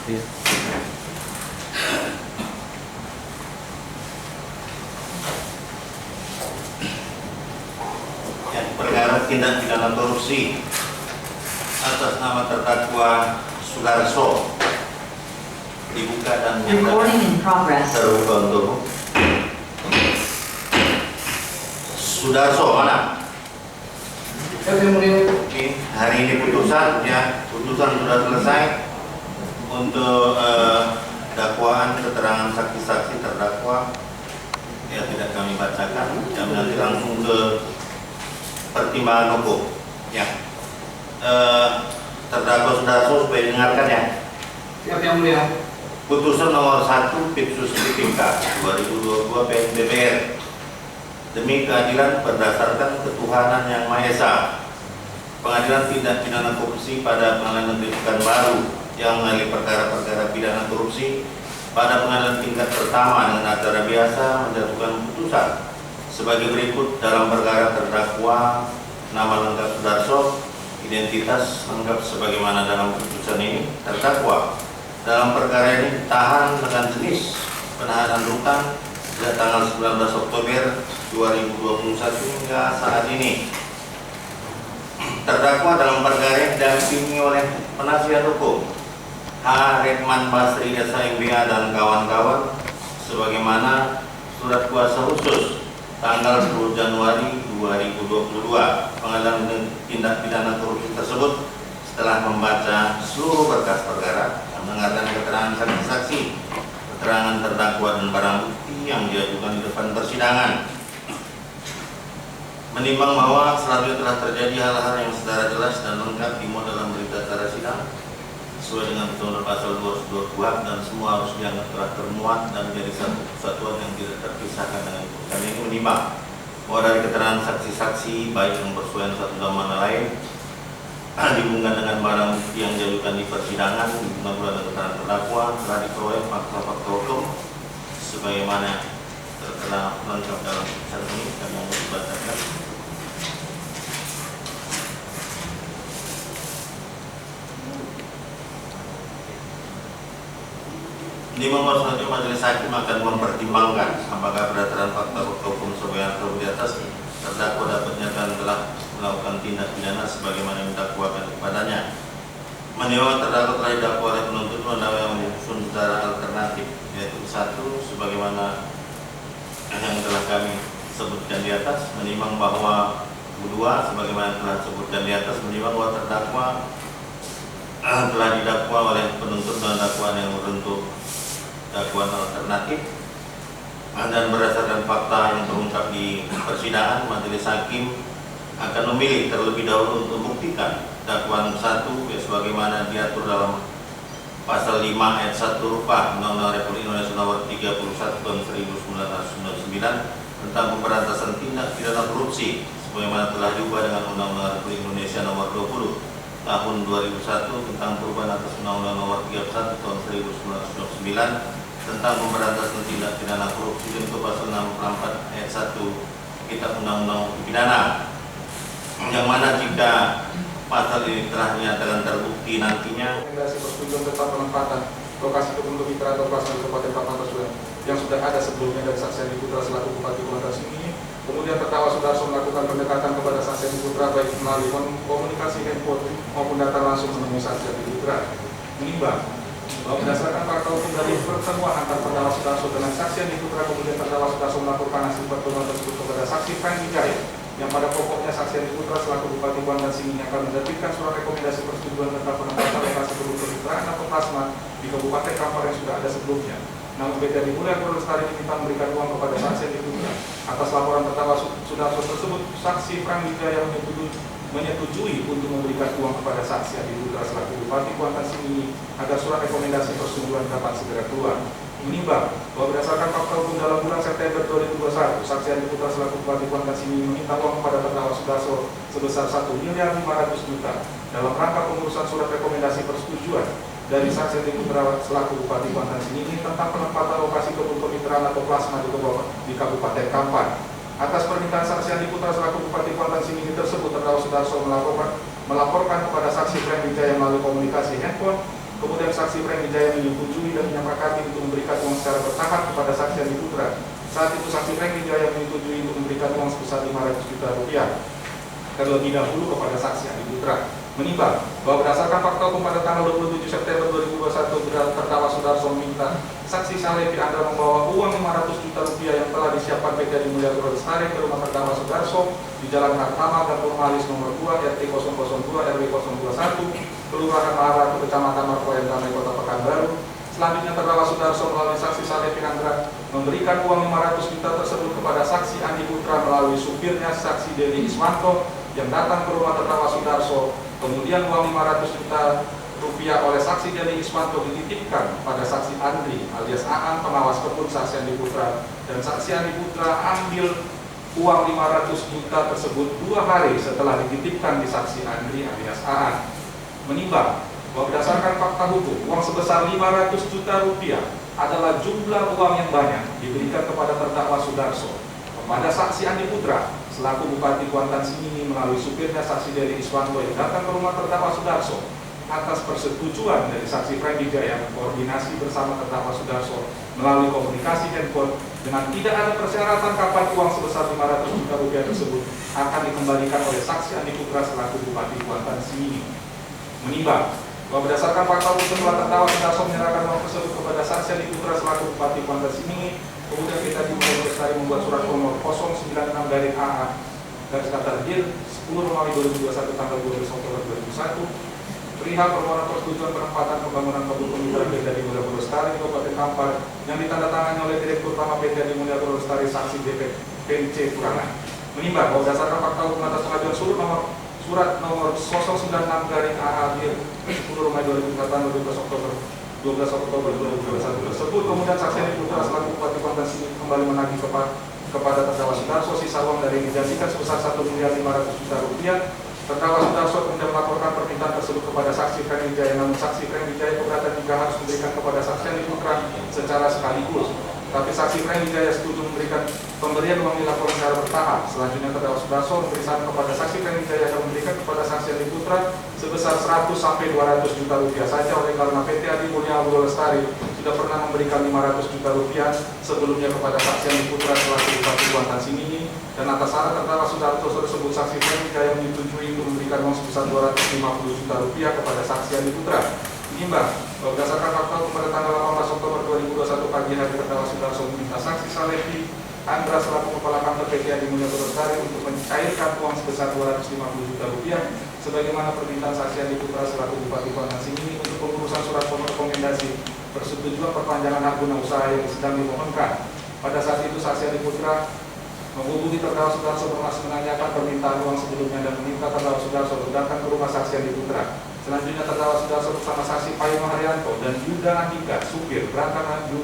Iya. Ya, perkara tindak pidana korupsi atas nama terdakwa Sudarso dibuka dan Recording in progress. terbuka untuk Sudarso mana? Oke, hari ini putusan sudah selesai untuk dakwaan keterangan saksi-saksi terdakwa. Ya, tidak kami bacakan. Kami nanti langsung ke pertimbangan hukum. Ya, terdakwa Sudarso supaya dengarkan ya. Siap yang mulia. Putusan nomor 1 Pipsus PPK 2022 PNBPR demi keadilan berdasarkan ketuhanan yang Maha Esa. Pengadilan tindak pidana korupsi pada Pengadilan Negeri Pekanbaru yang mengadili perkara-perkara pidana korupsi pada pengadilan tingkat pertama dengan acara biasa menjatuhkan putusan sebagai berikut dalam perkara terdakwa nama lengkap Sudarso, identitas lengkap sebagaimana dalam putusan ini. Terdakwa dalam perkara ini ditahan dengan jenis penahanan rutan sejak tanggal 19 Oktober 2021 hingga saat ini. Terdakwa dalam perkara ini didampingi oleh penasihat hukum H. Redman Basri SMBA dan kawan-kawan sebagaimana surat kuasa khusus tanggal 10 Januari 2022. Pengadilan tindak pidana korupsi tersebut setelah membaca seluruh berkas perkara, mendengarkan keterangan saksi-saksi, keterangan terdakwa dan barang bukti yang diajukan di depan persidangan, menimbang bahwa selanjutnya telah terjadi hal-hal yang secara jelas dan lengkap dimuat dalam berita acara sidang sesuai dengan ketentuan pasal 222 dan semua harus dianggap telah termuat dan menjadi satu kesatuan yang tidak terpisahkan dengan putusan ini, menimbang bahwa dari keterangan saksi-saksi baik yang bersuaian satu dan mana lain dihubungkan dengan barang bukti yang diajukan di persidangan, dihubungkan pula dengan keterangan terdakwa telah diperoleh fakta-fakta hukum sebagaimana tertera lengkap dalam putusan ini. Kami mau dibacakan. Di nomor selanjutnya majelis hakim akan mempertimbangkan apakah berdasarkan fakta hukum sebagaimana tersebut di atas terdakwa dapat nyatakan telah melakukan tindak pidana sebagaimana yang didakwakan kepadanya. Menimbang terdakwa telah didakwa oleh penuntut mendakwa yang menyusun secara alternatif, yaitu satu sebagaimana yang telah kami sebutkan di atas, menimbang bahwa kedua sebagaimana telah disebutkan di atas, menimbang bahwa terdakwa telah didakwa oleh penuntut dengan dakwaan yang berbentuk dakwaan alternatif, dan berdasarkan fakta yang terungkap di persidangan, majelis hakim akan memilih terlebih dahulu untuk membuktikan dakwaan 1 sebagaimana diatur dalam pasal 5 ayat 1 rupa Undang-Undang Republik Indonesia Nomor 31 Tahun 1999 tentang pemberantasan tindak pidana korupsi sebagaimana telah diubah dengan Undang-Undang Republik Indonesia Nomor 20 Tahun 2001 tentang perubahan atas Undang-Undang Nomor 31 Tahun 1999 tentang pemberantasan tindak pidana korupsi dan ke pasal 64 ayat 1 Kitab Undang-Undang Pidana, yang mana jika pasal ini telah dinyatakan terbukti nantinya Rekomendasi persetujuan tentang penempatan lokasi kebun kemitra atau plasma di Kabupaten Paman Pasuruan yang sudah ada sebelumnya dari saksi Andi Putra selaku Bupati Kuantan ini. Kemudian terdakwa Sudarso melakukan pendekatan kepada saksi Andi Putra baik melalui komunikasi handphone maupun data langsung menemui saksi Andi Putra. Menimbang bahwa berdasarkan fakta hukum dari pertemuan antara terdakwa Sudarso dengan saksi Andi Putra, kemudian terdakwa Sudarso melakukan hasil pertemuan tersebut kepada saksi Frank Wijaya yang pada pokoknya saksi Andi Putra selaku Bupati Kuantan Singing akan menerbitkan surat rekomendasi persetujuan tentang penempatan lokasi kebun kemitraan atau plasma di Kabupaten Kampar yang sudah ada sebelumnya. Namun BPD Mulya Purwostari diminta memberikan uang kepada saksi Andi Putra. Atas laporan terdakwa Sudarso tersebut, saksi Frank Wijaya menyetujui untuk memberikan uang kepada saksi Andi Putra selaku Bupati Kuantan Singing agar surat rekomendasi persetujuan dapat segera keluar. Menimbang bahwa berdasarkan fakta hukum dalam bulan September 2021, saksi Andi Putra selaku Bupati Kuantan Singing meminta uang kepada terdakwa Sudarso sebesar 1.500.000.000 dalam rangka pengurusan surat rekomendasi persetujuan dari saksi Andi Putra selaku Bupati Kuantan Singing tentang penempatan lokasi kebun kemitraan atau plasma di Kabupaten Kampar. Atas permintaan saksi Andi Putra selaku Bupati Kuantan Singing tersebut, terdakwa Sudarso melaporkan kepada saksi Frank Wijaya melalui komunikasi handphone Kemudian saksi Frank Wijaya menyetujui dan menyepakati untuk memberikan uang secara bertahap kepada saksi Andi Putra. Saat itu saksi Frank Wijaya menyetujui untuk memberikan uang sebesar 500 juta rupiah terlebih dahulu kepada saksi Andi Putra. Menimbang bahwa berdasarkan fakta hukum pada tanggal 27 September 2021 terdakwa Sudarso meminta saksi Salepi Andra membawa uang 500 juta rupiah yang telah disiapkan PT Adi Mulia Lestari ke rumah terdakwa Sudarso di Jalan Hartama, Kampung Malis nomor 2 RT 002 RW 021 Kelurahan Maharatu, Kecamatan Markoyan Damai, Kota Pekanbaru. Selanjutnya terdakwa Sudarso melalui saksi Salepi Andra memberikan uang 500 juta tersebut kepada saksi Andi Putra melalui supirnya saksi Deli Iswanto yang datang ke rumah terdakwa Sudarso. Kemudian uang 500 juta rupiah oleh saksi Deli Iswanto dititipkan pada saksi Andri alias Aan pengawas kebun saksi Andi Putra, dan saksi Andi Putra ambil uang 500 juta tersebut 2 hari setelah dititipkan di saksi Andri alias Aan. Menimbang bahwa berdasarkan fakta hukum, uang sebesar 500 juta rupiah adalah jumlah uang yang banyak diberikan kepada terdakwa Sudarso kepada saksi Andi Putra selaku Bupati Kuantan Singingi melalui supirnya saksi Deli Iswanto yang datang ke rumah terdakwa Sudarso atas persetujuan dari saksi Frank Wijaya koordinasi bersama terdakwa Sudarso melalui komunikasi handphone dengan tidak ada persyaratan kapan uang sebesar 500 juta rupiah tersebut akan dikembalikan oleh saksi Andi Putra selaku Bupati Kuantan Singingi. Menimbang bahwa berdasarkan fakta hukum setelah terdakwa Sudarso menyerahkan uang tersebut kepada saksi Andi Putra selaku Bupati Kuantan Singingi, kemudian kita dimulai Lestari membuat surat nomor 096-AA garis datar dir 10 Romawi 2021 tanggal 12 Oktober 2001 perihal permohonan persetujuan penempatan pembangunan kebun pemikiran PT Adi Mulia Lestari di Kabupaten Kampar yang ditandatangani oleh Direktur Utama PT Adi Mulia Lestari saksi DPC Turangan. Menimbang bahwa berdasarkan fakta hukum atas pengajuan surat nomor 096-AA dir 10 Romawi 2021 tanggal 12 Oktober 2021 tersebut, kemudian saksi Andi Putra selaku Bupati Kuantan Singingi kembali menagih kepada terdakwa Sudarso sisa uang dari dijanjikan sebesar 1.500.000.000 rupiah. Terdakwa Sudarso kemudian melaporkan permintaan tersebut kepada saksi Frank Wijaya, namun saksi Frank Wijaya keberatan jika harus memberikan kepada saksi Andi Putra secara sekaligus. Tapi saksi Frank Wijaya setuju memberikan pemberian uang dilakukan secara bertahap. Selanjutnya terdakwa Sudarso memberi saran kepada saksi Frank Wijaya akan memberikan kepada saksi Andi Putra sebesar 100 sampai 200 juta rupiah saja, oleh karena PT Adi Mulia Lestari sudah pernah memberikan 500 juta rupiah sebelumnya kepada saksi Andi Putra selaku Bupati Kuantan Singingi, dan atas saran terdakwa Sudarso tersebut saksi Frank Wijaya menyetujui untuk memberikan uang sebesar 250 juta rupiah kepada saksi Andi Putra. Menimbang bahwa berdasarkan fakta hukum pada tanggal 18 Oktober 2021 pagi hari terdakwa Sudarso meminta saksi Salepi Andra selaku Kepala Kantor PT Adi Mulia Lestari untuk mencairkan uang sebesar 250 juta rupiah sebagaimana permintaan saksi Andi Putra selaku Bupati Kuantan Singingi untuk pengurusan surat rekomendasi persetujuan perpanjangan hak guna usaha yang sedang dimohonkan. Pada saat itu saksi Andi Putra menghubungi terdakwa Sudarso bermaksud menanyakan permintaan uang sebelumnya dan meminta terdakwa Sudarso datang ke rumah saksi Andi Putra. Selanjutnya terdakwa Sudarso bersama saksi Payung Haryanto dan Yuda Andika supir berangkat menuju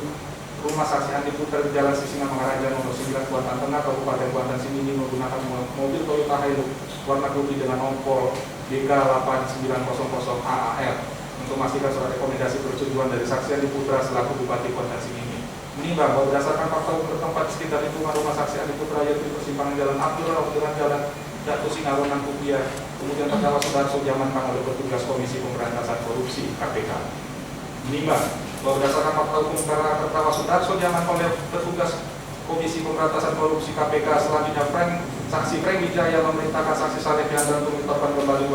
rumah saksi Andi Putra di Jalan Sisingamangaraja nomor 9 Kuantan Tengah Kabupaten Kuantan Singingi menggunakan mobil Toyota Hilux warna putih dengan nomor DK8900 AAR untuk memastikan surat rekomendasi persetujuan dari saksi Andi Putra selaku Bupati Kuantan Singingi. Menimbang bahwa berdasarkan fakta hukum bertempat di sekitar lingkungan rumah saksi Andi Putra yaitu persimpangan Jalan Abdul Rauf dengan Jalan Datu Singaronan Kupia, kemudian terdakwa Sudarso diamankan oleh petugas Komisi Pemberantasan Korupsi (KPK). Menimbang bahwa berdasarkan fakta hukum karena terdakwa Sudarso diamankan oleh petugas Komisi Pemberantasan Korupsi (KPK), selanjutnya saksi Frank Wijaya memerintahkan saksi Salepi Andra untuk menyetorkan kembali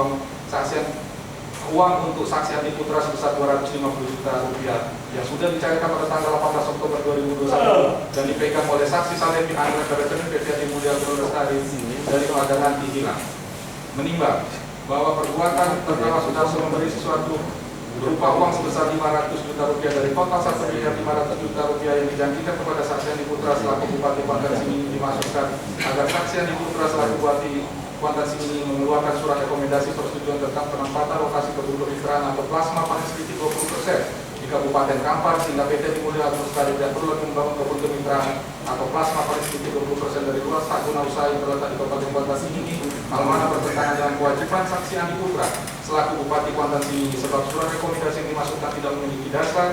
uang untuk saksi Andi Putra sebesar 250 juta rupiah yang sudah dicairkan pada tanggal 18 Oktober 2021 dan dipegang oleh saksi Salepi Andra ke rekening PT Adi Mulia Lestari dari Ladang Nanti hilang. Menimbang bahwa perbuatan terdakwa Sudarso memberi sesuatu berupa uang sebesar 500 juta rupiah dari total 1.500 juta rupiah yang dijanjikan kepada saksi Andi Putra selaku Bupati Kuantan Singingi dimasukkan agar saksi Andi Putra selaku Bupati Kuantan Singingi mengeluarkan surat rekomendasi persetujuan tentang penempatan lokasi kebun kemitraan atau plasma panen sedikit 20% di Kabupaten Kampar, sehingga PT Adi Mulia Lestari tidak perlu membangun kebun kemitraan atau plasma panen sedikit 20% dari luas tak guna usaha yang terletak di Kabupaten Kuantan Singingi, hal mana bertentangan dengan kewajiban saksi Andi Putra selaku Bupati Kuantan Singingi, sebab surat rekomendasi yang dimasukkan tidak memiliki dasar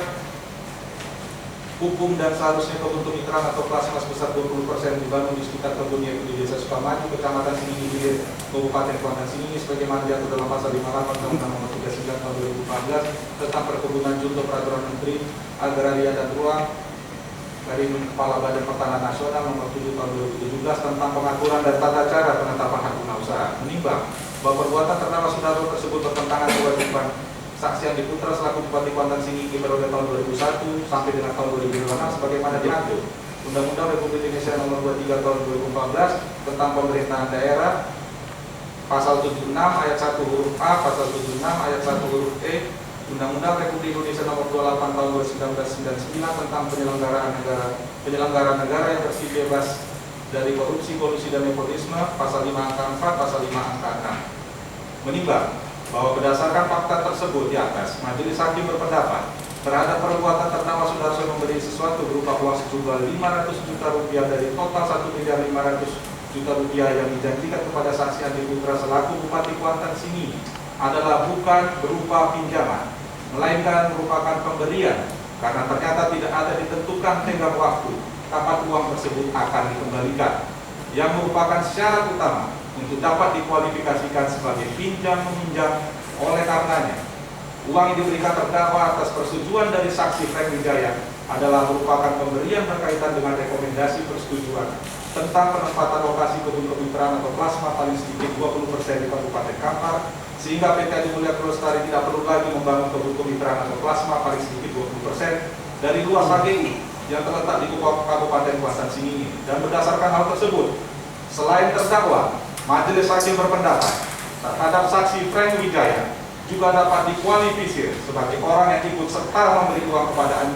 hukum dan seharusnya kebun kemitraan atau plasma sebesar 20% dibangun di sekitar kebun yaitu di Desa Sukamaju, Kecamatan Sinigi Hilir, Kabupaten Kuantan Sinigi sebagaimana diatur dalam pasal 58 Undang-Undang Nomor 39 Tahun 2014 tentang Perkebunan Junto Peraturan Menteri Agraria dan Ruang dari Kepala Badan Pertanahan Nasional Nomor 7 Tahun 2017 tentang pengaturan dan tata cara penetapan hak guna usaha. Menimbang bahwa perbuatan terdakwa Sudarso tersebut bertentangan kewajiban Saksi Andi Putra selaku Bupati Kuantan Sinigi periode tahun 2001 sampai dengan tahun 2006 sebagaimana diatur Undang-Undang Republik Indonesia Nomor 23 Tahun 2014 tentang Pemerintahan Daerah, Pasal 76 ayat 1 huruf A, Pasal 76 ayat 1 huruf E, Undang-Undang Republik Indonesia Nomor 28 Tahun 1999 tentang penyelenggaraan negara yang bersih bebas dari korupsi, kolusi dan nepotisme, Pasal 5 angka 4, Pasal 5 angka 6. Menimbang bahwa berdasarkan fakta tersebut di atas, Majelis Hakim berpendapat terhadap perbuatan terdakwa Sudarso memberi sesuatu berupa uang sejumlah 500 juta rupiah dari total 1.500.000.000 rupiah yang dijanjikan kepada Saksi Andi Putra selaku Bupati Kuantan Sinigi adalah bukan berupa pinjaman, melainkan merupakan pemberian karena ternyata tidak ada ditentukan tenggang waktu kapan uang tersebut akan dikembalikan, yang merupakan syarat utama untuk dapat dikualifikasikan sebagai pinjam meminjam. Oleh karenanya, uang yang diberikan terdakwa atas persetujuan dari saksi Frank Wijaya adalah merupakan pemberian berkaitan dengan rekomendasi persetujuan tentang penempatan lokasi kebun kemitraan atau plasma paling sedikit 20% di Kabupaten Kampar, sehingga PT Adi Mulya Lestari tidak perlu lagi membangun kebun kemitraan atau plasma paling sedikit 20% dari luas HGI yang terletak di Kabupaten Kuantan Sinigi. Dan berdasarkan hal tersebut, selain terdakwa, Majelis Hakim berpendapat terhadap saksi Frank Wijaya juga dapat dikualifikasi sebagai orang yang ikut serta memberi uang kepada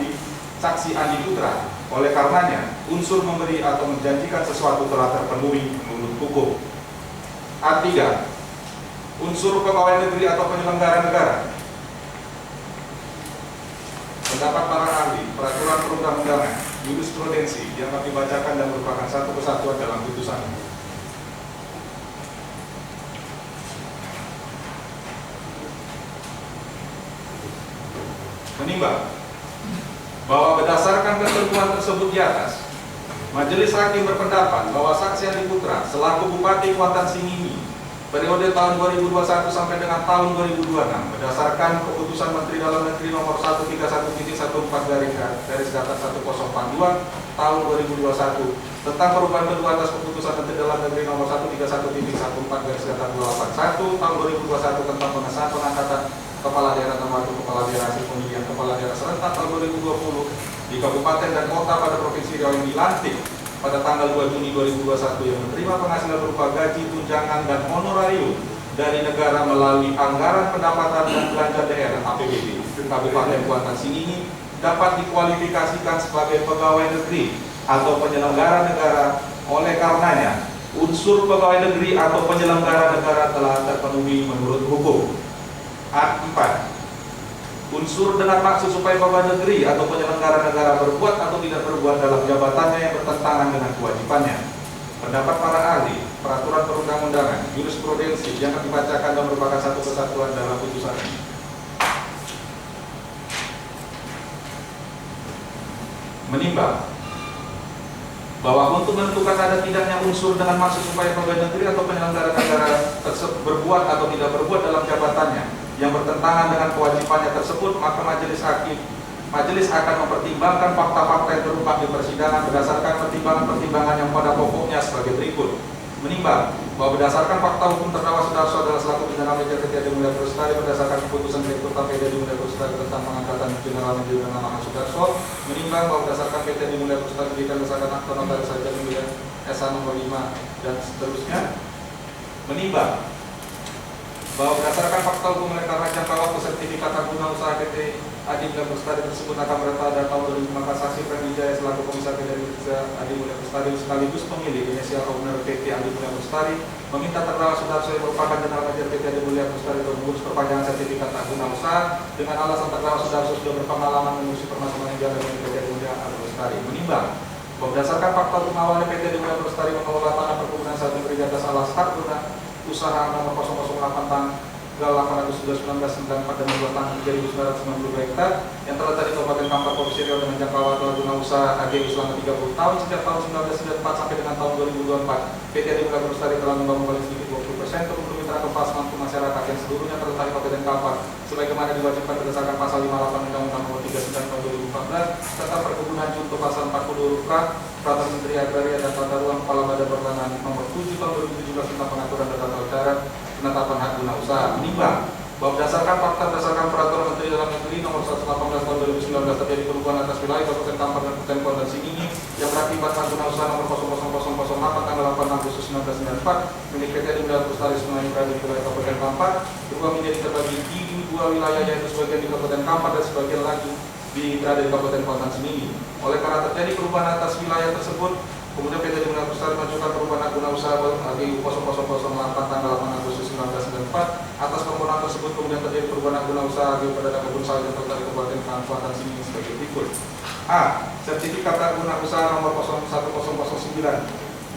saksi Andi Putra. Oleh karenanya, unsur memberi atau menjanjikan sesuatu telah terpenuhi menurut hukum. A3. Unsur pegawai negeri atau penyelenggara negara. Pendapat para ahli, peraturan perundang-undangan, jurisprudensi yang kami bacakan dan merupakan satu kesatuan dalam putusan. Menimbang bahwa berdasarkan ketentuan tersebut di atas, Majelis Hakim berpendapat bahwa Saksi Andi Putra selaku Bupati Kuantan Sinigi periode tahun 2021 sampai dengan tahun 2026 berdasarkan keputusan Menteri Dalam Negeri Nomor 131.14 tahun 2022 tentang perubahan kedua atas keputusan Menteri Dalam Negeri Nomor 131.14 tahun 2021 tentang pengesahan pengangkatan Kepala Daerah nomor 1 Kepala Daerah hasil pemilihan Kepala Daerah serentak tahun 2020 di Kabupaten dan Kota pada Provinsi Riau yang dilantik pada tanggal 2 Juni 2021 yang menerima penghasilan berupa gaji, tunjangan, dan honorarium dari negara melalui anggaran pendapatan dan belanja daerah APBD Kabupaten Kuantan Sinigi dapat dikualifikasikan sebagai pegawai negeri atau penyelenggara negara. Oleh karenanya, unsur pegawai negeri atau penyelenggara negara telah terpenuhi menurut hukum. A4. Unsur dengan maksud supaya pegawai negeri atau penyelenggara negara berbuat atau tidak berbuat dalam jabatannya yang bertentangan dengan kewajibannya. Pendapat para ahli, peraturan perundang-undangan, jurisprudensi yang dibacakan dan merupakan satu kesatuan dalam putusan ini. Menimbang bahwa untuk menentukan ada tidaknya unsur dengan maksud supaya pegawai negeri atau penyelenggara negara tersebut berbuat atau tidak berbuat dalam jabatannya yang bertentangan dengan kewajibannya tersebut, maka majelis akan mempertimbangkan fakta-fakta yang terungkap di persidangan berdasarkan pertimbangan-pertimbangan yang pada pokoknya sebagai berikut. Menimbang bahwa berdasarkan fakta hukum terdakwa Sudarso adalah selaku Jenderal Mayor PT Adi Mulya Lestari berdasarkan keputusan Direktur PT Adi Mulya Lestari tentang pengangkatan Jenderal Mayor dengan nama Sudarso. Menimbang bahwa berdasarkan PT Adi Mulya Lestari dan berdasarkan akta notaris Adi Mulya SA nomor 5 dan seterusnya. Menimbang bahwa berdasarkan fakta hukum oleh karena jangka waktu sertifikat hak guna usaha PT Adi Mulya Lestari tersebut akan berada pada tahun 2000, maka saksi Frank Wijaya selaku Komisaris PT Adi Mulya Lestari sekaligus pemilik inisial owner PT Adi Mulya Lestari meminta terdakwa Sudarso yang merupakan Jenderal Mayor PT Adi Mulya Lestari untuk mengurus perpanjangan sertifikat hak guna usaha dengan alasan terdakwa Sudarso sudah berpengalaman mengurusi permasalahan yang dialami PT Adi Mulya Lestari. Menimbang bahwa berdasarkan fakta hukum awalnya PT Adi Mulya Lestari mengelola tanah perkebunan saat diberi atas alas hak guna usaha nomor 008 tanggal 8 Agustus 1994 dan 12 tahun 1990 hektar yang terletak di Kabupaten Kampar Provinsi Riau dengan jangka waktu guna usaha AGU selama 30 tahun sejak tahun 1994 sampai dengan tahun 2024. PT Adi Mulya Lestari telah membangun paling sedikit 20% untuk mitra kelas mampu masyarakat yang seluruhnya terletak di Kabupaten Kampar sebagaimana diwajibkan berdasarkan pasal 58 Undang-Undang Nomor 39 Tahun 2014 serta Perkebunan Junto pasal 40 huruf K Peraturan Menteri Agraria dan Tata Ruang Kepala Badan Pertanahan Nomor 7 Tahun 2017 tentang pengaturan dan tata cara penetapan hak guna usaha. Menimbang bahwa berdasarkan fakta berdasarkan Peraturan Menteri Dalam Negeri Nomor 118 Tahun 2019 terjadi perubahan atas wilayah Kabupaten Kampar dan Kabupaten Kuala dan Singingi yang berakibat hak guna usaha Nomor 00008 tanggal 8 Agustus 1994 milik PT Adi Mulya Lestari Sungai berada di wilayah Kabupaten Kampar berubah menjadi terbagi di dua wilayah yaitu sebagian di Kabupaten Kampar dan sebagian lagi berada di Kabupaten Kuala dan Singingi. Oleh karena terjadi perubahan atas wilayah tersebut, kemudian PT Adi Mulya Lestari mengajukan perubahan hak guna usaha AGU 0008 tanggal 8 Agustus 1994. Atas permohonan tersebut kemudian terjadi perubahan hak guna usaha AGU pada kebun sawit yang terletak di Kabupaten Kuala dan Singingi sebagai berikut. A. Sertifikat hak guna usaha nomor 01009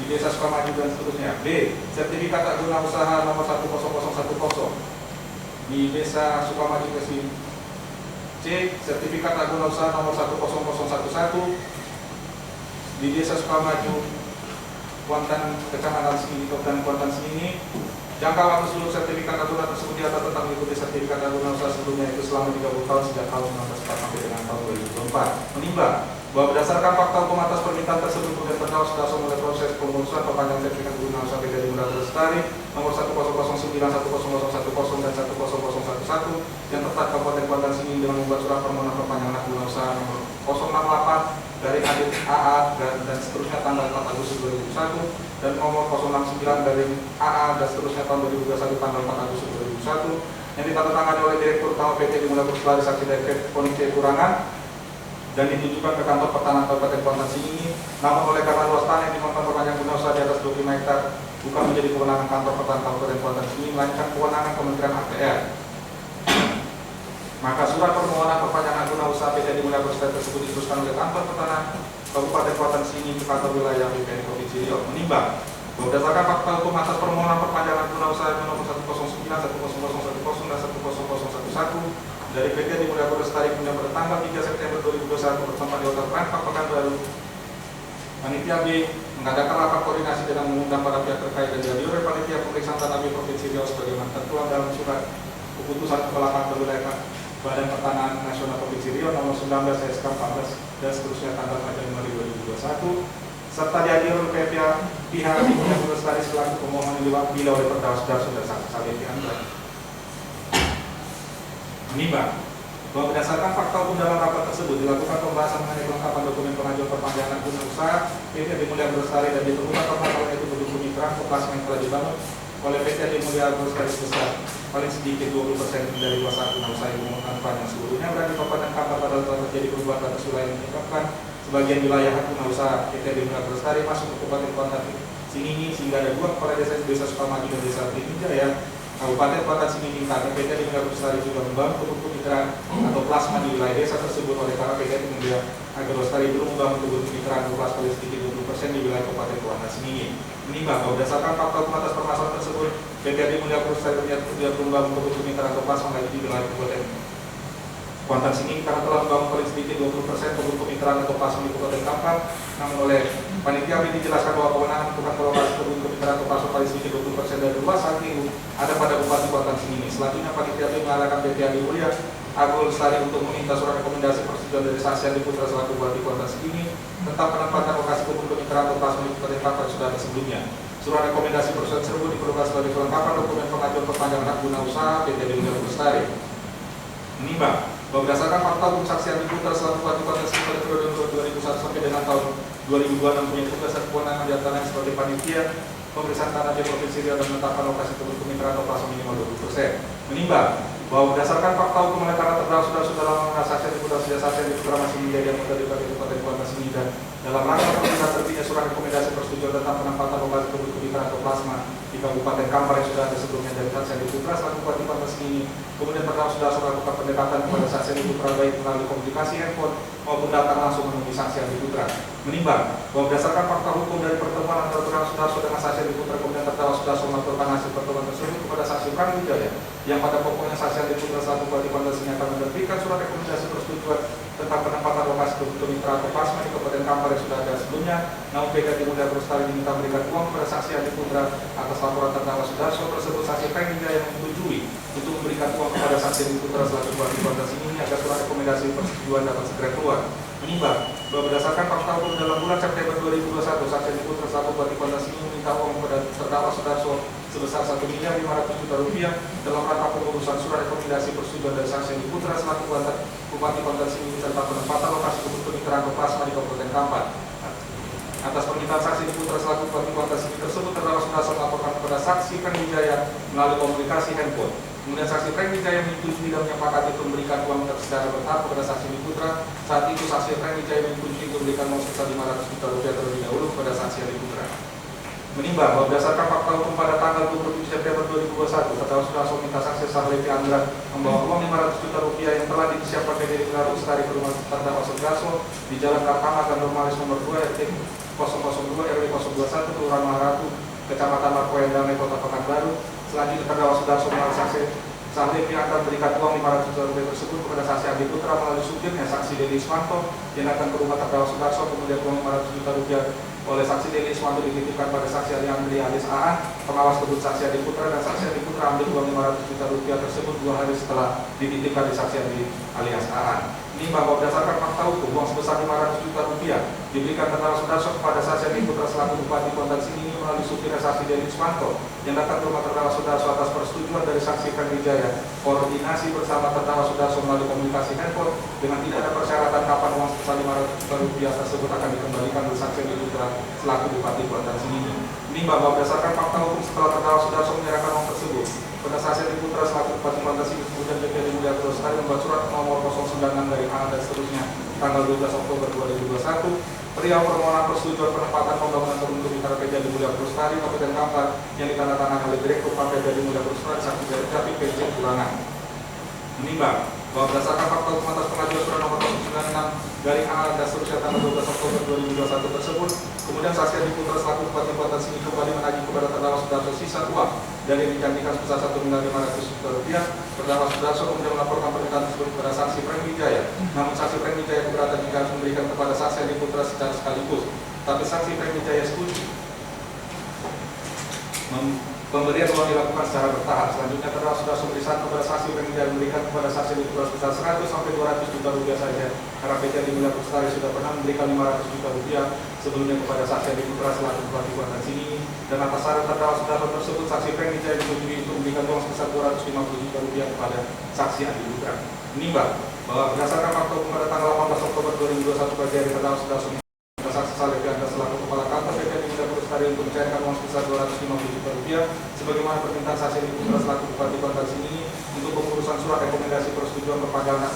di Desa Sukamaju dan seterusnya. B. Sertifikat hak guna usaha nomor 10010 di Desa Sukamaju Kesi. C. Sertifikat hak guna usaha nomor 10011 di Desa Sukamaju, Kuantan, Kecamatan Singingi, Kabupaten Kuantan Singingi. Jangka waktu seluruh sertifikat hak guna tersebut di atas tentang mengikuti sertifikat hak guna usaha sebelumnya itu selama 30 tahun sejak tahun 1994 sampai dengan tahun 2024. Menimbang bahwa berdasarkan fakta hukum atas permintaan tersebut kemudian terdakwa sudah mulai proses pengurusan perpanjangan sertifikat guna usaha PT Adi Mulya Lestari nomor 10009, 10010 dan 10011 yang terletak Kabupaten Kuala dan Singingi dengan membuat surat permohonan perpanjangan hak guna usaha nomor 068 dari Adit AA dan seterusnya tanggal 4 Agustus 2001 dan nomor 069 dari AA dan seterusnya tahun 2021 tanggal 4 Agustus 2001 yang ditandatangani oleh Direktur Utama PT Adi Mulya Lestari Saksi Deket Ponike Kurangan dan ditujukan ke kantor pertanahan Kabupaten Kuala dan Singingi. Namun oleh karena luas tanah yang dimohon perpanjangan guna usaha di atas 25 hektar bukan menjadi kewenangan kantor pertanahan Kabupaten Kuala dan Singingi melainkan kewenangan Kementerian APR. Maka surat permohonan perpanjangan guna usaha PT Adi Mulya Lestari tersebut diteruskan oleh kantor pertanahan Kabupaten Kuala dan Singingi ke kantor wilayah BPN Provinsi Riau. Menimbang berdasarkan fakta hukum atas permohonan perpanjangan guna usaha nomor 109, 10010 dan 10011 dari PT Adi Mulya Lestari kemudian pada tanggal 3 September 2021 bertempat di Hotel Ranpak Pekanbaru. Panitia B mengadakan rapat koordinasi dengan mengundang para pihak terkait dan dihadiri oleh Panitia Pemeriksaan Tanah B Provinsi Riau sebagaimana tertuang dalam surat keputusan Kepala Kantor Wilayah Badan Pertanahan Nasional Provinsi Riau nomor 19 SK 14 dan seterusnya tanggal 4 Januari 2021 serta dihadiri oleh pihak Adi Mulya Lestari selaku pemohon diwakili oleh terdakwa sudah saling diantar. Menimbang bahwa berdasarkan fakta hukum dalam rapat tersebut dilakukan pembahasan mengenai kelengkapan dokumen pengajuan perpanjangan guna usaha PT Adi Mulya Lestari dan ditemukan permasalahan itu pendukung mitra koperasi yang telah dibangun oleh PT Adi Mulya Lestari sebesar paling sedikit 20% dari luas guna usaha yang menggunakan panjang seluruhnya berada di Kabupaten Kampar pada telah terjadi perubahan atas wilayah yang menyebabkan sebagian wilayah guna usaha PT Adi Mulya Lestari masuk ke Kabupaten Kuala dan Singingi sehingga ada dua kepala desa di Desa Sukamaju dan Desa Bintijaya Kabupaten Kuala dan Singingi karena PT Adi Mulya Lestari juga membangun kebun mitra atau plasma di wilayah desa tersebut oleh karena PT Adi Mulya Lestari belum membangun kebun mitra atau plasma paling sedikit 20% di wilayah Kabupaten Kuala dan Singingi. Menimbang bahwa berdasarkan fakta hukum atas permasalahan tersebut PT Adi Mulya Lestari tidak membangun kebun mitra atau plasma lagi di wilayah Kabupaten Kuala dan Singingi karena telah membangun paling sedikit 20% kebun kemitraan atau plasma di Kabupaten Kampar. Namun oleh panitia ini dijelaskan bahwa kewenangan untuk lokasi kebun kemitraan atau plasma paling sedikit 20% dari luas saat ini ada pada Bupati Kuala dan Singingi. Selanjutnya panitia ini mengarahkan PT Adi Mulya Lestari untuk meminta surat rekomendasi persetujuan dari Saksi Andi Putra selaku Bupati Kuala dan Singingi tentang penempatan lokasi kebun kemitraan atau plasma di Kabupaten Kampar sudah ada sebelumnya. Surat rekomendasi persetujuan tersebut diperlukan sebagai kelengkapan dokumen pengajuan perpanjangan hak guna usaha PT Adi Mulya Lestari. Menimbang bahwa berdasarkan fakta hukum Saksi Andi Putra selaku Bupati Kuala dan Singingi pada periode 2001 sampai dengan tahun 2002 mempunyai tugas dan kewenangan di antaranya sebagai panitia pemeriksaan tanah di Provinsi Riau dan menetapkan lokasi kebun kemitraan atau plasma minimal 20%. Menimbang bahwa berdasarkan fakta hukum oleh karena terdakwa sudah lama mengenal Saksi Andi Putra sejak Saksi Andi Putra masih menjadi anggota DPRD Kabupaten Kuala dan Singingi dan dalam rangka pemerintah terbitnya surat rekomendasi persetujuan tentang penempatan lokasi kebun kemitraan atau plasma di Kabupaten Kampar yang sudah ada sebelumnya dari saksi Andi Putra selaku Bupati Pampas ini. Kemudian terdakwa sudah melakukan pendekatan kepada saksi Andi Putra baik melalui komunikasi handphone maupun datang langsung menemui saksi Andi Putra. Menimbang bahwa berdasarkan fakta hukum dari pertemuan antara terdakwa Sudarso dengan saksi Andi Putra, kemudian terdakwa Sudarso melaporkan hasil pertemuan tersebut kepada saksi Pram Wijaya, yang pada pokoknya saksi Andi Putra selaku Bupati Pampas ini akan menerbitkan surat rekomendasi persetujuan tentang penempatan lokasi kebun kemitraan atau plasma di Kabupaten Kampar yang sudah ada sebelumnya. Namun PKD Mulia Lestari diminta memberikan uang kepada saksi Andi Putra atas laporan terdakwa Sudarso tersebut. Saksi Pram Wijaya yang menyetujui untuk memberikan uang kepada saksi Andi Putra selaku Bupati Pampas ini agar surat rekomendasi persetujuan dapat segera keluar. Menimbang bahwa berdasarkan fakta hukum dalam bulan September 2021, saksi Andi Putra selaku Bupati Pampas ini meminta uang kepada terdakwa Sudarso sebesar Rp1.500.000 dalam rangka pengurusan surat rekomendasi persetujuan dari saksi Andi Putra selaku Bupati Pampas ini tentang penempatan lokasi kebun kemitraan atau plasma di Kabupaten Kampar. Atas permintaan saksi Andi Putra selaku Bupati Pampas ini tersebut, terdakwa Sudarso melaporkan kepada saksi Pram Wijaya melalui komunikasi handphone. Kemudian saksi Pram Wijaya menyetujui dan menyepakati untuk memberikan uang secara bertahap kepada saksi Andi Putra. Saat itu saksi Pram Wijaya menyetujui untuk memberikan uang sebesar Rp500 juta terlebih dahulu kepada saksi Andi Putra. Menimbang bahwa berdasarkan fakta hukum pada tanggal 27 September 2021, terdakwa Sudarso meminta saksi Sahlevi Andra membawa uang Rp500 juta yang telah disiapkan PDD Mulia Lestari ke rumah terdakwa Sudarso di Jalan Kartama dan Normalis nomor 2 RT 002 RW 021 Kelurahan Maharatu, Kecamatan Markoyan Damai, Kota Pekanbaru. Selanjutnya terdakwa Sudarso melalui saksi Sahlevi Andra berikan uang Rp500 juta tersebut kepada saksi Andi Putra melalui supirnya saksi Deli Iswanto yang datang ke rumah terdakwa Sudarso. Kemudian uang Rp500 juta oleh saksi Deli Iswanto dititipkan pada saksi Andri alias Aan, pengawas kebun saksi Andi Putra, dan saksi Andi Putra ambil uang Rp500 juta tersebut 2 hari setelah dititipkan di saksi Andri alias Aan. Menimbang bahwa berdasarkan fakta hukum uang sebesar Rp500 juta diberikan terdakwa Sudarso kepada saksi Andi Putra selaku Bupati Pampas ini melalui supir saksi Deli Iswanto yang datang ke rumah terdakwa Sudarso atas persetujuan dari saksi Pram Wijaya. Koordinasi bersama terdakwa Sudarso melalui komunikasi handphone dengan tidak ada persyaratan kapan uang sebesar Rp500 juta tersebut akan dikembalikan oleh saksi Andi Putra selaku Bupati Pampas ini. Menimbang bahwa berdasarkan fakta hukum setelah terdakwa Sudarso menyerahkan uang tersebut pada saksi Andi Putra selaku Bupati Pampas ini, kemudian PKD Mulia Lestari membuat surat nomor 096 dari A dan seterusnya tanggal 12 Oktober 2021 perihal permohonan persetujuan penempatan pembangunan kebun kemitraan PKD Mulia Lestari Kabupaten Kampar yang ditandatangani oleh Direktur PKD Mulia Lestari Saksi David PJ Kurangan. Menimbang bahwa berdasarkan fakta hukum atas pengajuan surat nomor 096 dari A dan seterusnya tanggal 12 Oktober 2021 tersebut, kemudian saksi Andi Putra selaku Bupati Pampas ini kembali menagih kepada terdakwa Sudarso sisa uang dari yang dijanjikan sebesar Rp1.500 juta. Terdakwa Sudarso kemudian melaporkan permintaan tersebut kepada saksi Pram Wijaya. Namun saksi Pram Wijaya keberatan jika harus memberikan kepada saksi Andi Putra secara sekaligus. Tapi saksi Pram Wijaya setuju pemberian uang dilakukan secara bertahap. Selanjutnya terdakwa Sudarso berikan kepada saksi Pram Wijaya memberikan kepada saksi Andi Putra sebesar Rp100 sampai Rp200 juta saja. Karena PKD Mulia Lestari sudah pernah memberikan Rp500 juta sebelumnya kepada saksi Andi Putra selaku Bupati Pampas ini. Dan atas saran terdakwa Sudarso tersebut, saksi Pram Wijaya disetujui untuk memberikan uang sebesar Rp250 juta kepada saksi Andi Putra. Menimbang bahwa berdasarkan fakta hukum pada tanggal 18 Oktober 2021 pagi hari terdakwa Sudarso saksi Sahlevi Andra selaku Kepala Kantor PKD Mulia Lestari untuk mencairkan uang sebesar Rp250 juta sebagaimana permintaan saksi Andi Putra selaku Bupati Pampas ini untuk pengurusan surat rekomendasi persetujuan perpajanan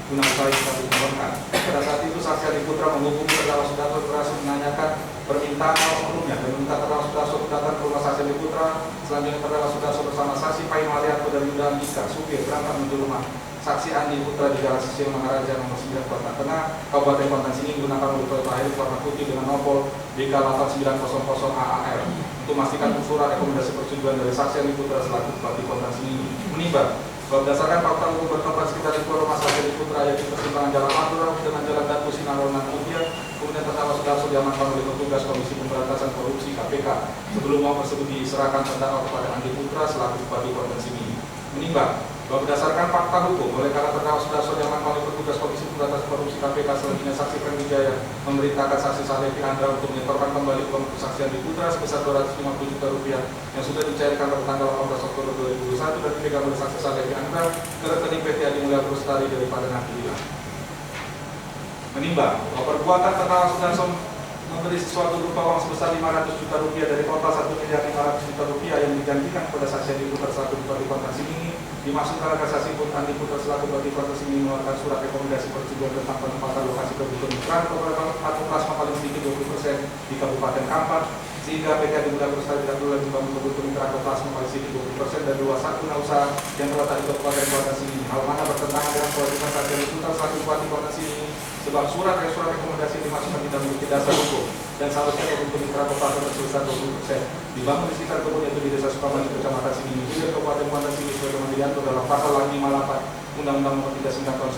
guna usaha yang dikembangkan. Pada saat itu saksi Andi Putra menghubungi terdakwa Sudarso berhasil menanyakan permintaan sebelumnya dan meminta terdakwa Sudarso datang ke rumah saksi Andi Putra. Selanjutnya terdakwa Sudarso bersama saksi Pai Marianto dan Yuda Andika supir berangkat menuju rumah saksi Andi Putra di Jalan Sisil Maharaja nomor 9 Kota Tengah, Kabupaten Pampas ini menggunakan mobil Toyota Hilux warna putih dengan nopol BK8900 AAR untuk memastikan surat rekomendasi persetujuan dari saksi Andi Putra selaku Bupati Pampas ini. Menimbang bahwa berdasarkan fakta hukum bertempat sekitar di rumah saksi Andi Putra yaitu persimpangan Jalan Madura dengan Jalan Datu Sinaronan Mutia, kemudian terdakwa Sudarso diamankan oleh petugas Komisi Pemberantasan Korupsi KPK sebelum uang tersebut diserahkan terdakwa kepada Andi Putra selaku Bupati Pampas ini. Menimbang bahwa berdasarkan fakta hukum oleh karena terdakwa Sudarso diamankan oleh petugas Komisi Pemberantasan Korupsi KPK, selanjutnya saksi Pram Wijaya memerintahkan saksi Sahlevi Andra untuk menyetorkan kembali uang saksi Andi Putra sebesar Rp250 juta yang sudah dicairkan pada tanggal 18 Oktober 2021 dan dipegang oleh saksi Sahlevi Andra ke rekening PT Adi Mulia Lestari daripada Nahdlilah. Menimbang bahwa perbuatan terdakwa Sudarso memberi sesuatu berupa uang sebesar Rp500 juta dari total Rp1.500.000 yang dijanjikan kepada saksi Andi Putra selaku Bupati Pampas ini dimaksudkan agar saksi Andi Putra selaku Bupati Kota Sini mengeluarkan surat rekomendasi persetujuan tentang penempatan lokasi kebun kemitraan atau plasma paling sedikit 20% di Kabupaten Kampar, sehingga PT Adi Mulia Lestari tidak perlu lagi membangun kebun kemitraan atau plasma paling sedikit 20% dari luas hak guna usaha yang terletak di Kabupaten Kota Sini. Hal mana bertentangan dengan kewajiban saksi Andi Putra selaku Bupati Kota Sini, sebab surat rekomendasi yang dimaksudkan tidak memiliki dasar hukum dan seharusnya kebun kemitraan atau plasma sebesar 20% dibangun di sekitar kebun yaitu di Desa Sukamaju, Kecamatan Sini, di Kabupaten Kota Sini sebagaimana diatur dalam pasal 58 Undang-Undang Nomor 39 Tahun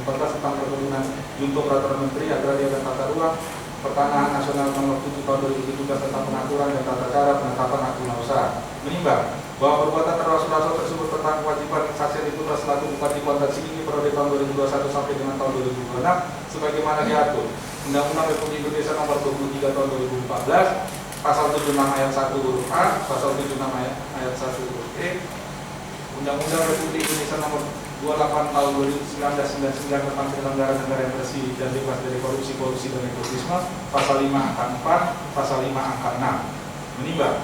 2014 tentang perkebunan junto Peraturan Menteri Agraria dan Tata Ruang Pertanahan Nasional Nomor 7 Tahun 2017 tentang pengaturan dan tata cara penetapan hak guna usaha. Menimbang bahwa perbuatan terdakwa Sudarso tersebut tentang kewajiban saksi Andi Putra selaku Bupati Kota Sini periode tahun 2021 sampai dengan tahun 2026 sebagaimana diatur Undang-Undang Republik Indonesia Nomor 23 Tahun 2014, Pasal 76 Ayat 1 huruf A, Pasal 76 Ayat 1 huruf E, Undang-Undang Republik Indonesia Nomor 28 Tahun 1999 tentang penyelenggaraan negara yang bersih dan bebas dari korupsi dan nepotisme, Pasal 5 Angka 4, Pasal 5 Angka 6. Menimbang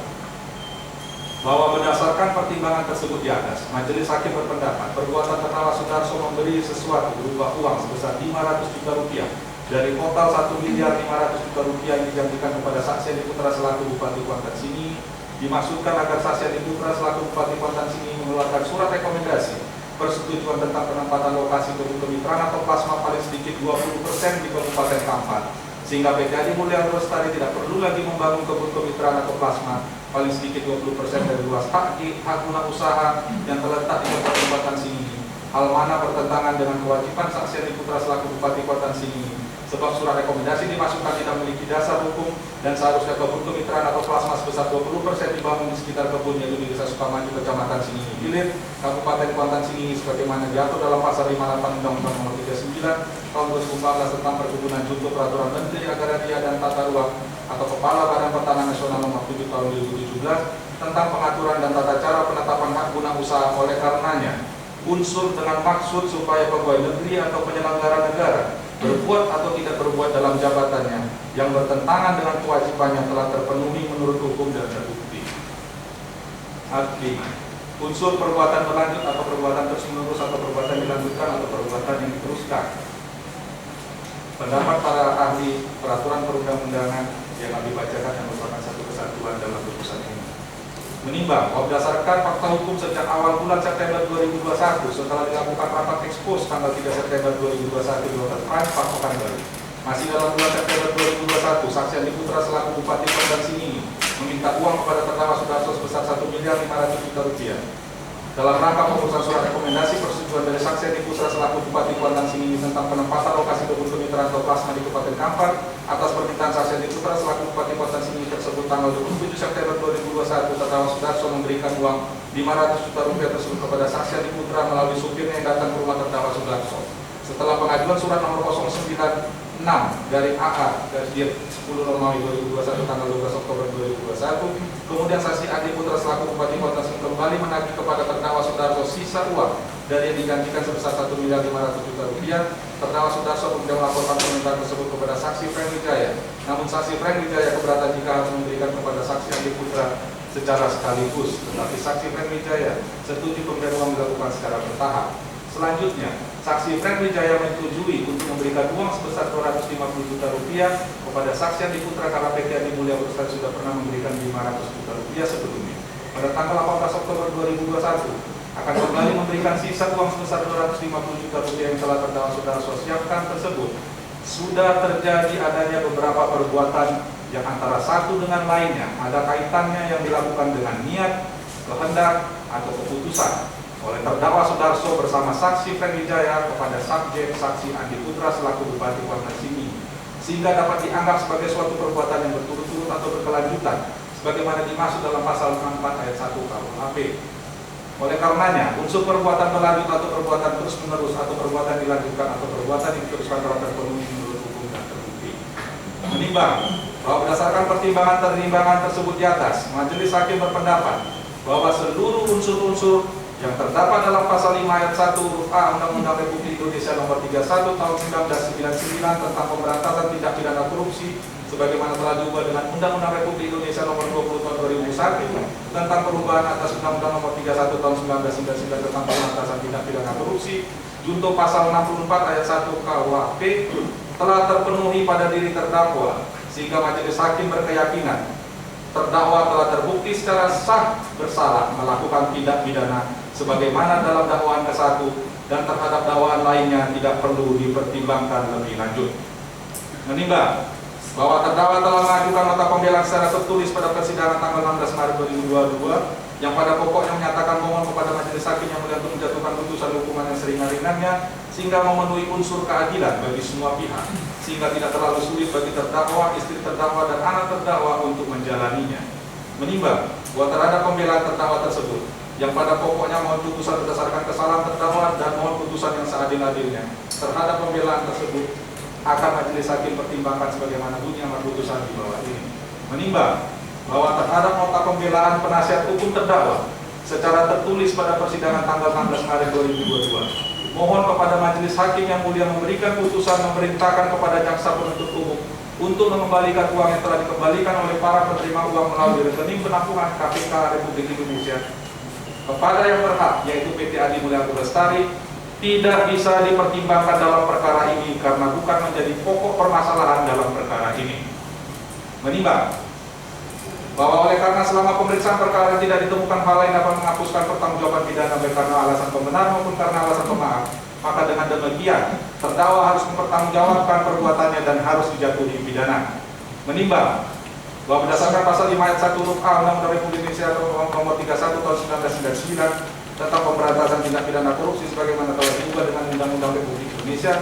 bahwa berdasarkan pertimbangan tersebut di atas, Majelis Hakim berpendapat perbuatan terdakwa Sudarso memberi sesuatu berupa uang sebesar 500 juta rupiah dari total 1 miliar 500 juta rupiah yang dijanjikan kepada saksi Andi Putra selaku Bupati Kuantan Sini, dimaksudkan agar saksi Andi Putra selaku Bupati Kuantan Sini mengeluarkan surat rekomendasi persetujuan tentang penempatan lokasi kebun kemitraan atau plasma paling sedikit 20% di Kabupaten Kampar, sehingga PT Adi Mulia Lestari tidak perlu lagi membangun kebun kemitraan atau plasma paling sedikit 20% dari luas hak guna usaha yang terletak di Kabupaten Sini. Hal mana bertentangan dengan kewajiban saksi Andi Putra selaku Bupati Kota Sini, sebab surat rekomendasi dimasukkan tidak memiliki dasar hukum dan seharusnya kebun kemitraan atau plasma sebesar 20% dibangun di sekitar kebun yaitu di Desa Sukamaju, Kecamatan Sini Hilir, Kabupaten Kuantan Sini sebagaimana diatur dalam Pasal 58 Undang-Undang Nomor 39 Tahun 2014 tentang perkebunan junto Peraturan Menteri Agraria dan Tata Ruang atau Kepala Badan Pertanahan Nasional Nomor 7 Tahun 2017 tentang pengaturan dan tata cara penetapan hak guna usaha. Oleh karenanya, unsur dengan maksud supaya pegawai negeri atau penyelenggara negara berbuat atau tidak berbuat dalam jabatannya yang bertentangan dengan kewajibannya telah terpenuhi menurut hukum dan terbukti. Artinya, unsur perbuatan berlanjut atau perbuatan terus-menerus atau perbuatan dilanjutkan atau perbuatan yang diteruskan. Pendapat para ahli peraturan perundang-undangan yang kami bacakan yang merupakan satu kesatuan dalam putusan ini. Menimbang bahwa berdasarkan fakta hukum sejak awal bulan September 2021 setelah dilakukan rapat ekspos tanggal 3 September 2021 di Hotel Prime Park Pekanbaru, masih dalam bulan September 2021 saksi Andi Putra selaku Bupati Kota Sini meminta uang kepada terdakwa Sudarso sebesar 1 miliar 500 juta rupiah dalam rangka pengurusan surat rekomendasi persetujuan dari saksi Andi Putra selaku Bupati Kuantan Sini tentang penempatan lokasi kebun kemitraan atau plasma di Kabupaten Kampar atas permintaan saksi Andi Putra selaku Bupati Kuantan Sini tersebut tanggal 27 September 2021 terdakwa Sudarso memberikan uang 500 juta rupiah tersebut kepada saksi Andi Putra melalui supirnya yang datang ke rumah terdakwa Sudarso. Setelah pengajuan surat nomor 096 dari AA garis 10 Romawi 2021 tanggal 12 Oktober 2021, kemudian saksi Andi Putra selaku Bupati Kota Sini kembali menagih kepada terdakwa Sudarso sisa uang dari yang dijanjikan sebesar 1 miliar 500 juta rupiah. Terdakwa Sudarso kemudian melaporkan permintaan tersebut kepada saksi Frank Wijaya. Namun saksi Frank Wijaya keberatan jika harus memberikan kepada saksi Andi Putra secara sekaligus, tetapi saksi Frank Wijaya setuju pemberian uang dilakukan secara bertahap. Selanjutnya, saksi Frank Wijaya menyetujui untuk memberikan uang sebesar 250 juta rupiah kepada saksi Andi Putra karena PT Adi Mulia Lestari sudah pernah memberikan 500 juta rupiah sebelumnya. Pada tanggal 18 Oktober 2021, akan kembali memberikan sisa uang sebesar 250 juta rupiah yang telah terdakwa Sudarso siapkan tersebut. Sudah terjadi adanya beberapa perbuatan yang antara satu dengan lainnya ada kaitannya yang dilakukan dengan niat, kehendak, atau keputusan oleh terdakwa Sudarso bersama saksi Frank Wijaya kepada subjek saksi Andi Putra selaku Bupati Kuantan Sini, sehingga dapat dianggap sebagai suatu perbuatan yang berturut-turut atau berkelanjutan sebagaimana dimaksud dalam pasal 64 ayat 1 KUHP. Oleh karenanya, unsur perbuatan berlanjut atau perbuatan terus-menerus atau perbuatan dilanjutkan atau perbuatan yang diteruskan telah terpenuhi menurut hukum dan terbukti. Menimbang bahwa berdasarkan pertimbangan tersebut di atas, Majelis Hakim berpendapat bahwa seluruh unsur-unsur yang terdapat dalam pasal 5 ayat 1 huruf A Undang-Undang Republik Indonesia Nomor 31 Tahun 1999 tentang pemberantasan tindak pidana korupsi sebagaimana telah diubah dengan Undang-Undang Republik Indonesia Nomor 20 Tahun 2001 tentang perubahan atas Undang-Undang Nomor 31 Tahun 1999 tentang pemberantasan tindak pidana korupsi junto pasal 64 ayat 1 KUHP telah terpenuhi pada diri terdakwa sehingga majelis hakim berkeyakinan terdakwa telah terbukti secara sah bersalah melakukan tindak pidana sebagaimana dalam dakwaan ke-1 dan terhadap dakwaan lainnya tidak perlu dipertimbangkan lebih lanjut. Menimbang bahwa terdakwa telah mengajukan nota pembelaan secara tertulis pada persidangan tanggal 16 Maret 2022 yang pada pokoknya menyatakan mohon kepada majelis hakim yang mulia untuk menjatuhkan putusan hukuman yang seringan-ringannya sehingga memenuhi unsur keadilan bagi semua pihak sehingga tidak terlalu sulit bagi terdakwa, istri terdakwa dan anak terdakwa untuk menjalaninya. Menimbang bahwa terhadap pembelaan terdakwa tersebut yang pada pokoknya mohon putusan berdasarkan kesalahan terdakwa dan mohon putusan yang seadil-adilnya terhadap pembelaan tersebut akan majelis hakim pertimbangkan sebagaimana bunyi amar putusan di bawah ini. Menimbang bahwa terhadap nota pembelaan penasihat hukum terdakwa secara tertulis pada persidangan tanggal 16 Maret 2022 mohon kepada majelis hakim yang mulia memberikan putusan memerintahkan kepada jaksa penuntut umum untuk mengembalikan uang yang telah dikembalikan oleh para penerima uang melalui rekening penampungan KPK Republik Indonesia kepada yang berhak yaitu PT Adi Mulyaku Lestari tidak bisa dipertimbangkan dalam perkara ini karena bukan menjadi pokok permasalahan dalam perkara ini. Menimbang bahwa oleh karena selama pemeriksaan perkara tidak ditemukan hal lain dapat menghapuskan pertanggungjawaban pidana baik karena alasan pembenar maupun karena alasan pemaaf, maka dengan demikian terdakwa harus mempertanggungjawabkan perbuatannya dan harus dijatuhi pidana. Menimbang bahwa berdasarkan pasal 5 ayat 1 huruf A Undang-Undang Republik Indonesia Nomor 31 Tahun 1999 tentang pemberantasan tindak pidana korupsi sebagaimana telah diubah dengan Undang-Undang Republik Indonesia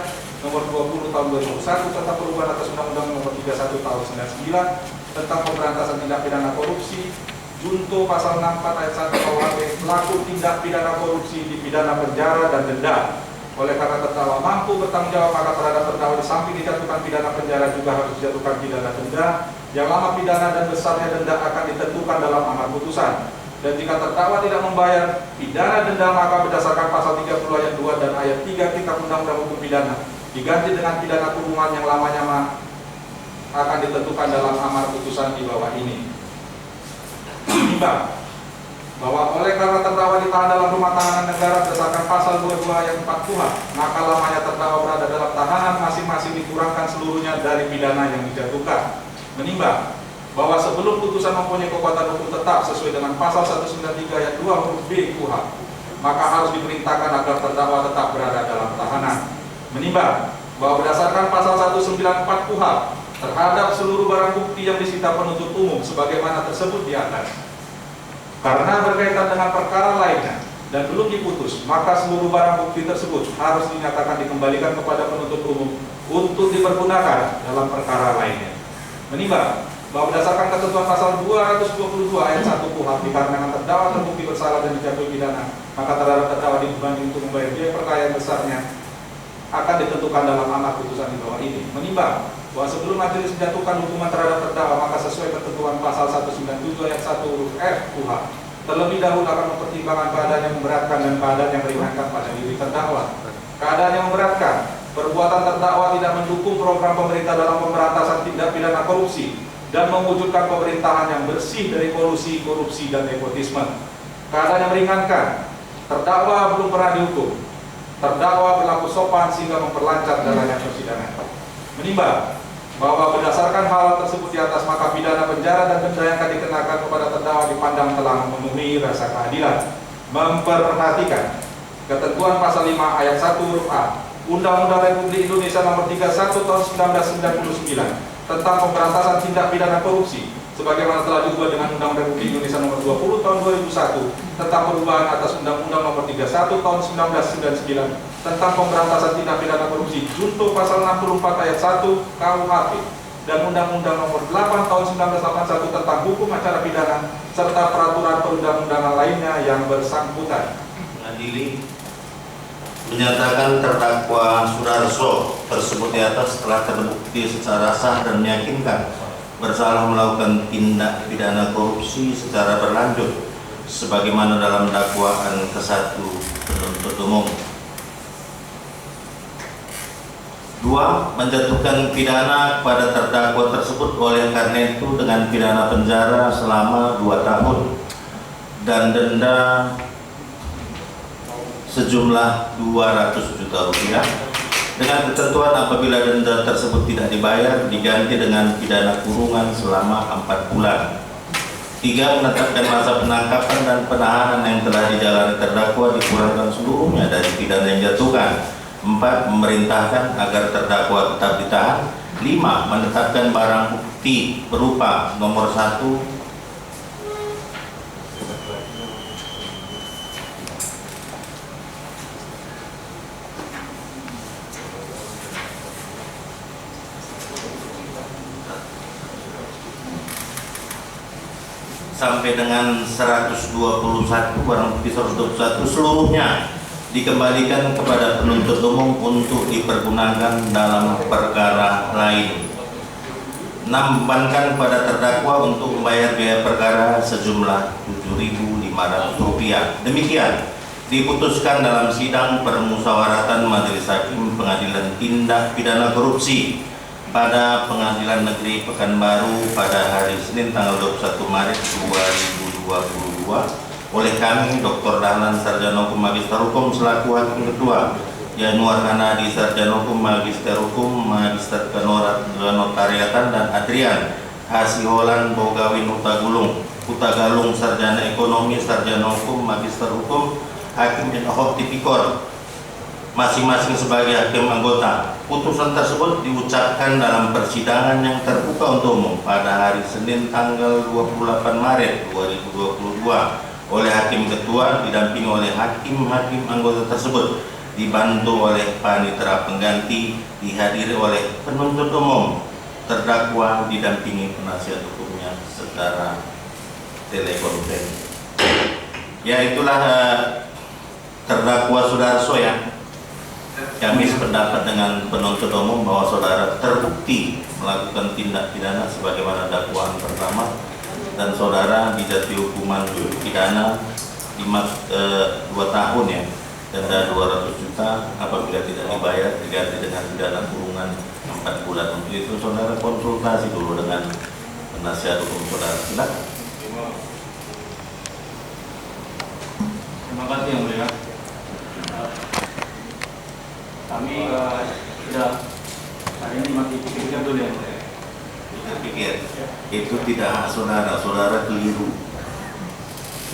Nomor 20 Tahun 2001 tentang perubahan atas Undang-Undang Nomor 31 Tahun 1999 tentang pemberantasan tindak pidana korupsi junto pasal 64 ayat 1 KUHP pelaku tindak pidana korupsi dipidana penjara dan denda. Oleh karena terdakwa mampu bertanggung jawab maka terhadap terdakwa di samping dijatuhkan pidana penjara juga harus dijatuhkan pidana denda yang lama pidana dan besarnya denda akan ditentukan dalam amar putusan. Dan jika terdakwa tidak membayar pidana denda maka berdasarkan pasal 30 ayat 2 dan ayat 3 Kitab Undang-Undang Hukum Pidana diganti dengan pidana kurungan yang lamanya akan ditentukan dalam amar putusan di bawah ini. Menimbang bahwa oleh karena terdakwa ditahan dalam rumah tahanan negara berdasarkan pasal 22 ayat 4 KUHP, maka lamanya terdakwa berada dalam tahanan masing-masing dikurangkan seluruhnya dari pidana yang dijatuhkan. Menimbang bahwa sebelum putusan mempunyai kekuatan hukum tetap sesuai dengan pasal 193 ayat 2 huruf B KUHP, maka harus diperintahkan agar terdakwa tetap berada dalam tahanan. Menimbang bahwa berdasarkan pasal 194 KUHP terhadap seluruh barang bukti yang disita penuntut umum sebagaimana tersebut di atas, karena berkaitan dengan perkara lainnya dan belum diputus, maka seluruh barang bukti tersebut harus dinyatakan dikembalikan kepada penuntut umum untuk dipergunakan dalam perkara lainnya. Menimbang bahwa berdasarkan ketentuan pasal 222 ayat 1 KUHP dikarenakan terdakwa terbukti bersalah dan dijatuhi pidana, maka terhadap terdakwa dibanding untuk membayar biaya perkara yang besarnya akan ditentukan dalam amar putusan di bawah ini. Menimbang bahwa sebelum majelis menjatuhkan hukuman terhadap terdakwa maka sesuai ketentuan pasal 197 ayat 1 huruf F KUHP terlebih dahulu akan mempertimbangkan keadaan yang memberatkan dan keadaan yang meringankan pada diri terdakwa. Keadaan yang memberatkan, perbuatan terdakwa tidak mendukung program pemerintah dalam pemberantasan tindak pidana korupsi dan mewujudkan pemerintahan yang bersih dari kolusi, korupsi, dan nepotisme. Keadaan yang meringankan, terdakwa belum pernah dihukum, terdakwa berlaku sopan sehingga memperlancar jalannya persidangan. Menimbang bahwa berdasarkan hal tersebut di atas maka pidana penjara dan denda yang akan dikenakan kepada terdakwa dipandang telah memenuhi rasa keadilan. Memperhatikan ketentuan pasal 5 ayat 1 huruf A Undang-Undang Republik Indonesia Nomor 31 Tahun 1999 tentang pemberantasan tindak pidana korupsi sebagaimana telah diubah dengan Undang-Undang Republik Indonesia Nomor 20 Tahun 2001 tentang perubahan atas Undang-Undang Nomor 31 Tahun 1999 tentang pemberantasan tindak pidana korupsi junto pasal 64 ayat 1 KUHP dan Undang-Undang Nomor 8 Tahun 1981 tentang hukum acara pidana serta peraturan perundang-undangan lainnya yang bersangkutan. Mengadili menyatakan terdakwa Sudarso tersebut di atas telah terbukti secara sah dan meyakinkan bersalah melakukan tindak pidana korupsi secara berlanjut sebagaimana dalam dakwaan ke-1 penuntut umum. 2. Menjatuhkan pidana kepada terdakwa tersebut oleh karena itu dengan pidana penjara selama 2 tahun dan denda sejumlah 200 juta rupiah dengan ketentuan apabila denda tersebut tidak dibayar diganti dengan pidana kurungan selama 4 bulan. 3. Menetapkan masa penangkapan dan penahanan yang telah dijalani terdakwa dikurangkan seluruhnya dari pidana yang dijatuhkan. 4. Memerintahkan agar terdakwa tetap ditahan. 5. Menetapkan barang bukti berupa nomor 1 sampai dengan 121 barang bukti 121 seluruhnya dikembalikan kepada penuntut umum untuk dipergunakan dalam perkara lain. 6. Membebankan kepada terdakwa untuk membayar biaya perkara sejumlah Rp7.500. Demikian diputuskan dalam sidang permusyawaratan Majelis Hakim Pengadilan Tindak Pidana Korupsi pada Pengadilan Negeri Pekanbaru pada hari Senin tanggal 21 Maret 2022 oleh kami Dr. Dahlan Sarjana Hukum Magister Hukum selaku Hakim Ketua, Januar Hanadi Sarjana Hukum Magister Hukum Magister Kenotariatan dan Adrian Hasiholan Bogawin Hutagalung Sarjana Ekonomi Sarjana Hukum Magister Hukum Hakim ad hoc tipikor masing-masing sebagai hakim anggota. Putusan tersebut diucapkan dalam persidangan yang terbuka untuk umum pada hari Senin tanggal 28 Maret 2022 oleh Hakim Ketua didampingi oleh hakim-hakim anggota tersebut, dibantu oleh panitera pengganti, dihadiri oleh penuntut umum, terdakwa didampingi penasihat hukumnya secara telekonferensi. Ya, itulah terdakwa Sudarso ya. Kami sependapat dengan penuntut umum bahwa saudara terbukti melakukan tindak pidana sebagaimana dakwaan pertama dan saudara dijatuhi hukuman pidana 2 tahun ya, denda 200 juta apabila tidak dibayar diganti dengan pidana kurungan 4 bulan. Untuk itu saudara konsultasi dulu dengan penasihat hukum saudara. Silakan. Terima kasih yang mulia. Kami sudah hari ini masih pikir-pikir dulu ya. Pikir itu tidak hak saudara, saudara keliru.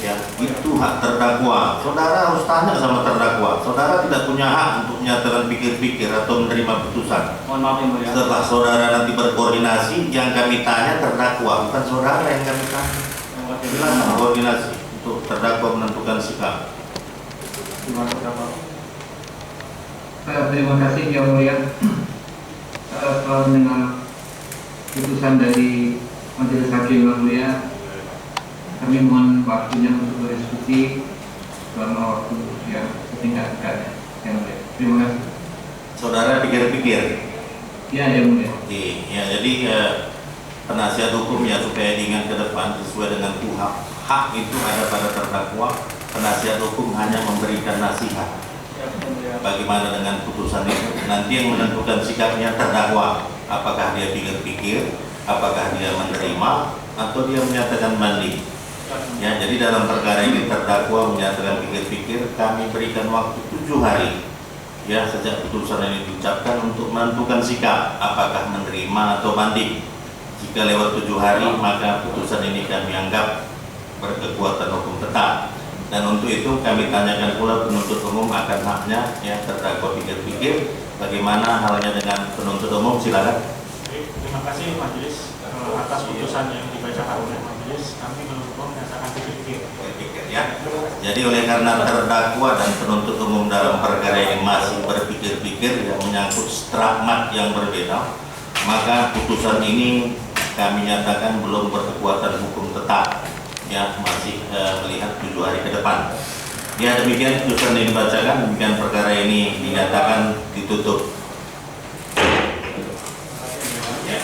Ya, itu hak terdakwa. Saudara harus tanya sama terdakwa. Saudara tidak punya hak untuk menyatakan pikir-pikir atau menerima putusan. Mohon maaf yang mulia. Setelah saudara nanti berkoordinasi, yang kami tanya terdakwa, bukan saudara yang kami tanya. Silakan koordinasi untuk terdakwa menentukan sikap. Terima kasih. Terima kasih yang mulia. Setelah mendengar putusan dari Majelis Hakim yang mulia, kami mohon waktunya untuk berdiskusi selama waktu yang setingkat-tingkatnya yang mulia. Terima kasih. Saudara pikir-pikir. Ya, yang mulia. Ya, jadi penasihat hukum ya supaya diingat ke depan sesuai dengan KUHP. Hak itu ada pada terdakwa. Penasihat hukum hanya memberikan nasihat. Bagaimana dengan putusan itu? Nanti yang menentukan sikapnya terdakwa. Apakah dia pikir-pikir, apakah dia menerima, atau dia menyatakan banding. Ya, jadi dalam perkara ini terdakwa menyatakan pikir-pikir, kami berikan waktu 7 hari. Ya, sejak putusan ini diucapkan untuk menentukan sikap, apakah menerima atau banding. Jika lewat 7 hari, maka putusan ini kami anggap berkekuatan hukum tetap. Dan untuk itu kami tanyakan pula penuntut umum akan haknya ya terdakwa pikir-pikir bagaimana halnya dengan penuntut umum. Silakan. Terima kasih majelis atas putusan yang dibacakan oleh majelis. Kami menuntut umum menyatakan pikir-pikir ya. Jadi oleh karena terdakwa dan penuntut umum dalam perkara ini masih berpikir-pikir yang menyangkut stigma yang berbeda, maka putusan ini kami nyatakan belum berkekuatan hukum tetap. Ya, masih melihat 7 hari ke depan. Ya, demikian putusan yang dibacakan, demikian perkara ini dinyatakan ditutup. Ya.